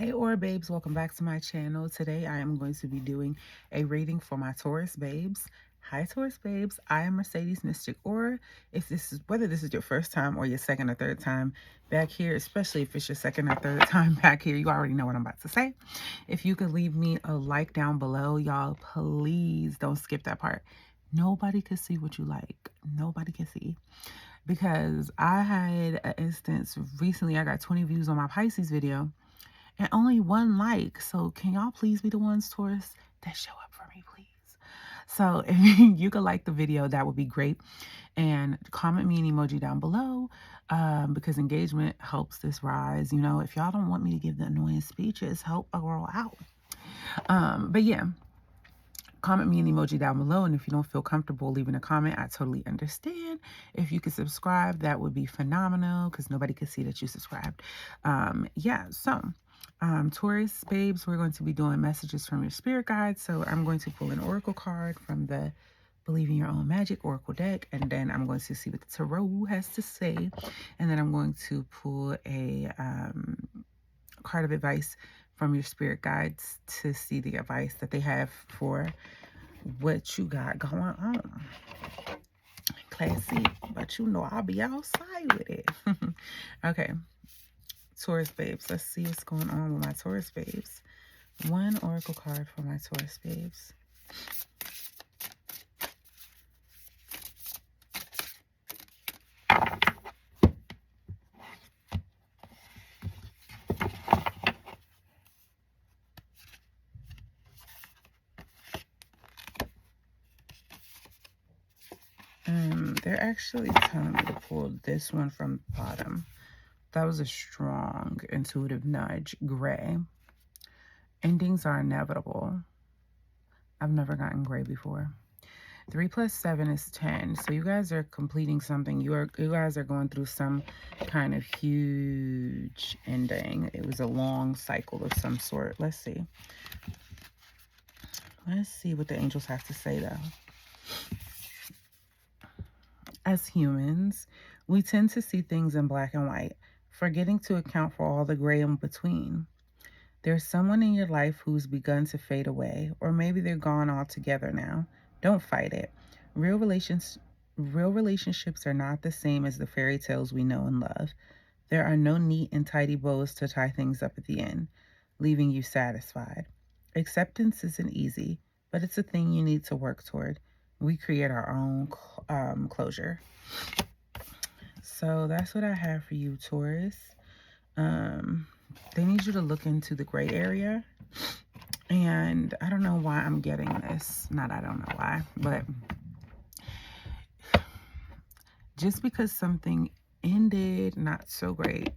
Hey Aura babes, welcome back to my channel. Today I am going to be doing a reading for my Taurus babes. Hi Taurus babes, I am Mercedes Mystic Aura. If this is whether this is your first time or your second or third time back here, especially if it's your second or third time back here, you already know what I'm about to say. If you could leave me a like down below, y'all, please don't skip that part. Nobody can see what you like. Nobody can see. Because I had an instance recently, I got 20 views on my Pisces video and only one like. So can y'all please be the ones, Taurus, that show up for me, please? So if you could like the video, that would be great. And comment me an emoji down below because engagement helps this rise. You know, if y'all don't want me to give the annoying speeches, help a girl out. But yeah, comment me an emoji down below. And if you don't feel comfortable leaving a comment, I totally understand. If you could subscribe, that would be phenomenal because nobody can see that you subscribed. Yeah, so Taurus babes, we're going to be doing messages from your spirit guides. So I'm going to pull an oracle card from the Believe in Your Own Magic oracle deck, and then I'm going to see what the tarot has to say, and then I'm going to pull a card of advice from your spirit guides to see the advice that they have for what you got going on. Classy, but you know I'll be outside with it. Okay, Taurus babes, let's see what's going on with my Taurus babes. One oracle card for my Taurus babes. They're actually telling me to pull this one from the bottom. That was a strong intuitive nudge. Gray. Endings are inevitable. I've never gotten gray before. 3 plus 7 is 10. So you guys are completing something. You guys are going through some kind of huge ending. It was a long cycle of some sort. Let's see. Let's see what the angels have to say, though. As humans, we tend to see things in black and white, forgetting to account for all the gray in between. There's someone in your life who's begun to fade away, or maybe they're gone altogether now. Don't fight it. Real relationships are not the same as the fairy tales we know and love. There are no neat and tidy bows to tie things up at the end, leaving you satisfied. Acceptance isn't easy, but it's a thing you need to work toward. We create our own closure. So that's what I have for you, Taurus. They need you to look into the gray area. And I don't know why I'm getting this. Not I don't know why, but just because something ended not so great,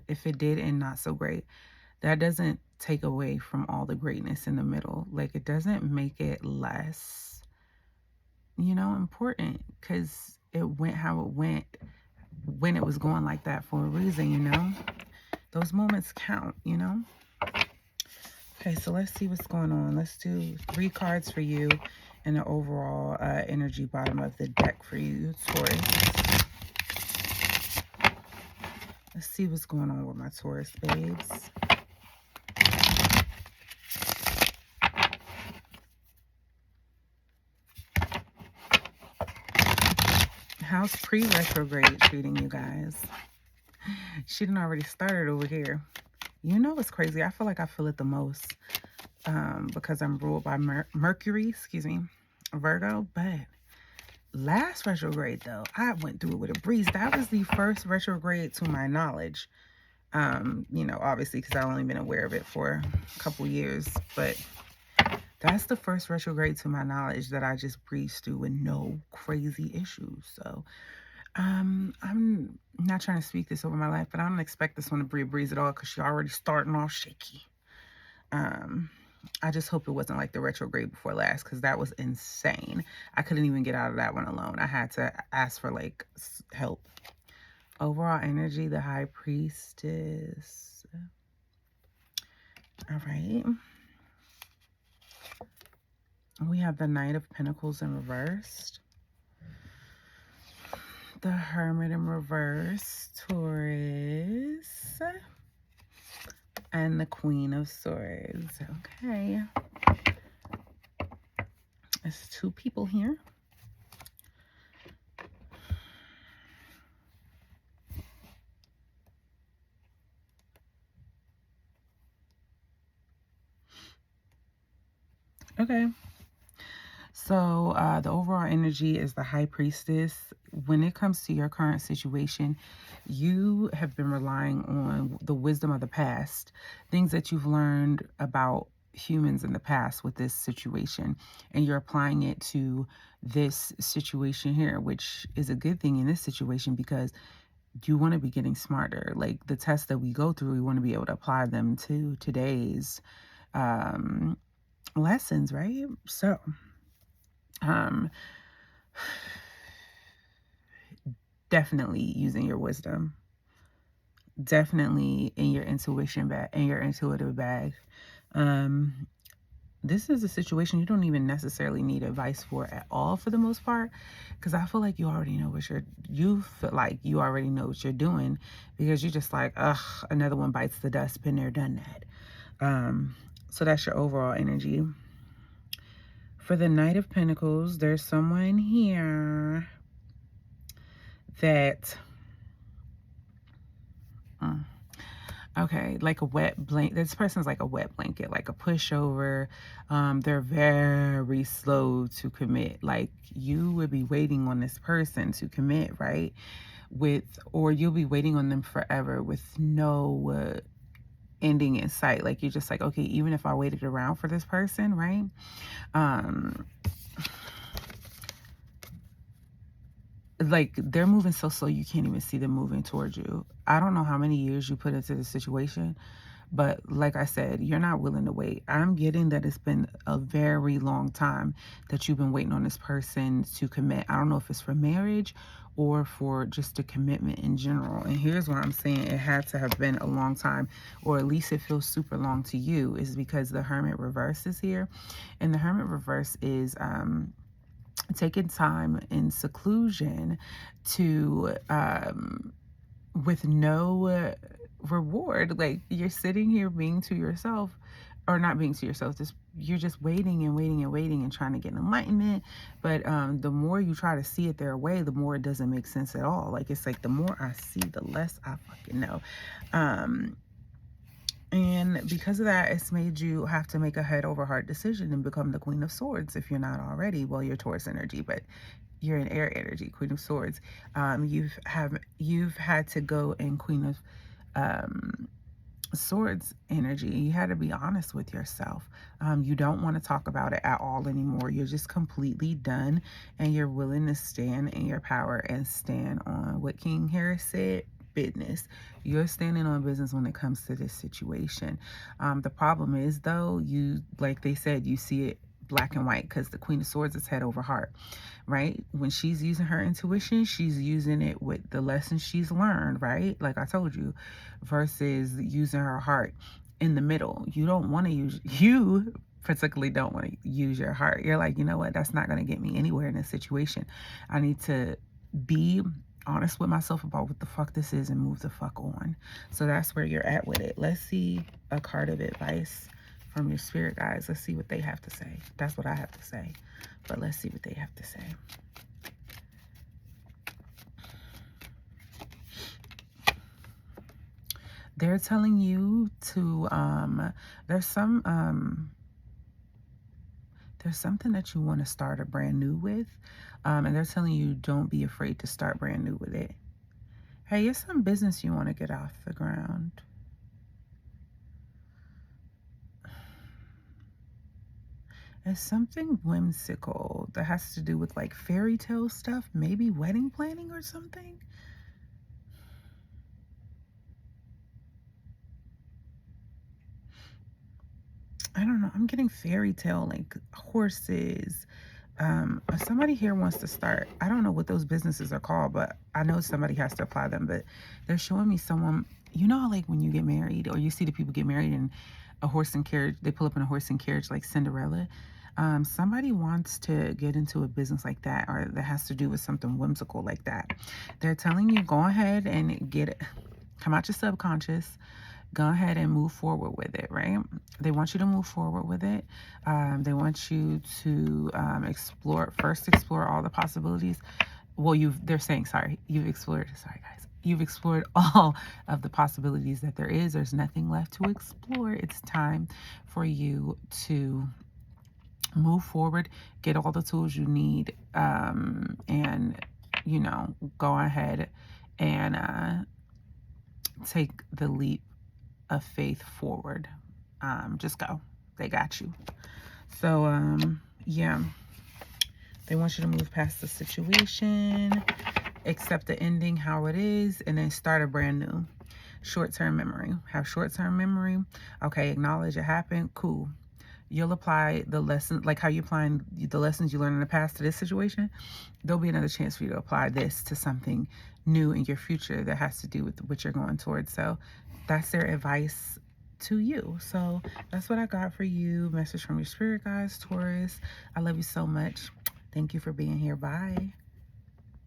if it did end not so great, that doesn't take away from all the greatness in the middle. Like, it doesn't make it less, you know, important, because it went how it went when it was going like that for a reason, you know. Those moments count, you know. Okay, so let's see what's going on. Let's do 3 cards for you and the overall energy bottom of the deck for you, Taurus. Let's see what's going on with my Taurus babes. How's pre-retrograde treating you guys? She done already started over here. You know what's crazy? I feel like I feel it the most because I'm ruled by Mercury, Virgo. But last retrograde, though, I went through it with a breeze. That was the first retrograde to my knowledge. You know, obviously, because I've only been aware of it for a couple years. But that's the first retrograde to my knowledge that I just breezed through with no crazy issues. So I'm not trying to speak this over my life, but I don't expect this one to be a breeze at all because she's already starting off shaky. I just hope it wasn't like the retrograde before last, because that was insane. I couldn't even get out of that one alone. I had to ask for like help. Overall energy, the High Priestess. All right. We have the Knight of Pentacles in reversed. The Hermit in reverse, Taurus. And the Queen of Swords. Okay. There's two people here. Okay. So the overall energy is the High Priestess. When it comes to your current situation, you have been relying on the wisdom of the past, things that you've learned about humans in the past with this situation, and you're applying it to this situation here, which is a good thing in this situation because you want to be getting smarter. Like the tests that we go through, we want to be able to apply them to today's lessons, right? So, um, definitely using your wisdom, definitely in your intuition bag, in your intuitive bag. Um, this is a situation you don't even necessarily need advice for at all for the most part, because I feel like you already know you feel like you already know what you're doing because you're just like, ugh, another one bites the dust, been there, done that. So that's your overall energy. For the Knight of Pentacles, there's someone here that okay, like a wet blanket. This person's like a wet blanket, like a pushover. They're very slow to commit. Like you would be waiting on this person to commit, right? Or you'll be waiting on them forever with no ending in sight. Like you're just like, okay, even if I waited around for this person, right? Like they're moving so slow you can't even see them moving towards you. I don't know how many years you put into this situation, but like I said, you're not willing to wait. I'm getting that it's been a very long time that you've been waiting on this person to commit. I don't know if it's for marriage or for just a commitment in general. And here's why I'm saying it had to have been a long time, or at least it feels super long to you, is because the Hermit reverse is here. And the Hermit reverse is taking time in seclusion to with no reward. Like you're sitting here being to yourself, or not being to yourself, just you're just waiting and waiting and waiting and trying to get enlightenment. But the more you try to see it their way, the more it doesn't make sense at all. Like it's like the more I see, the less I fucking know. And because of that, it's made you have to make a head over heart decision and become the Queen of Swords if you're not already. Well, you're Taurus energy, but you're in air energy, Queen of Swords. You've had to go in Queen of Swords energy. You had to be honest with yourself. You don't want to talk about it at all anymore. You're just completely done, and you're willing to stand in your power and stand on what King Harris said. Business. You're standing on business when it comes to this situation. The problem is, though, you, like they said, you see it black and white because the Queen of Swords is head over heart, right? When she's using her intuition, she's using it with the lessons she's learned, right? Like I told you, versus using her heart in the middle. You particularly don't want to use your heart. You're like, you know what? That's not going to get me anywhere in this situation. I need to be honest with myself about what the fuck this is and move the fuck on. So that's where you're at with it. Let's see a card of advice from your spirit guides. Let's see what they have to say. That's what I have to say. But let's see what they have to say. They're telling you to there's something that you want to start a brand new with. And they're telling you don't be afraid to start brand new with it. Hey, it's some business you want to get off the ground. It's something whimsical that has to do with like fairy tale stuff, maybe wedding planning or something. I don't know. I'm getting fairy tale, like horses. Somebody here wants to start. I don't know what those businesses are called, but I know somebody has to apply them. But they're showing me someone, you know, like when you get married or you see the people get married in a horse and carriage, they pull up in a horse and carriage like Cinderella. Somebody wants to get into a business like that, or that has to do with something whimsical like that. They're telling you, go ahead and get it. Come out your subconscious. go ahead and move forward with it, right? They want you to move forward with it. They want you to explore all the possibilities. Well, they're saying, sorry, you've explored, sorry guys, you've explored all of the possibilities that there is. There's nothing left to explore. It's time for you to move forward, get all the tools you need, and, go ahead and take the leap of faith forward. Just go. They got you. So, yeah, they want you to move past the situation, accept the ending how it is, and then start a brand new. Short-term memory. Have short-term memory. Okay, acknowledge it happened. Cool. You'll apply the lesson, like how you applying the lessons you learned in the past to this situation. There'll be another chance for you to apply this to something new in your future that has to do with what you're going towards. So that's their advice to you. So that's what I got for you. Message from your spirit guides, Taurus. I love you so much. Thank you for being here. Bye.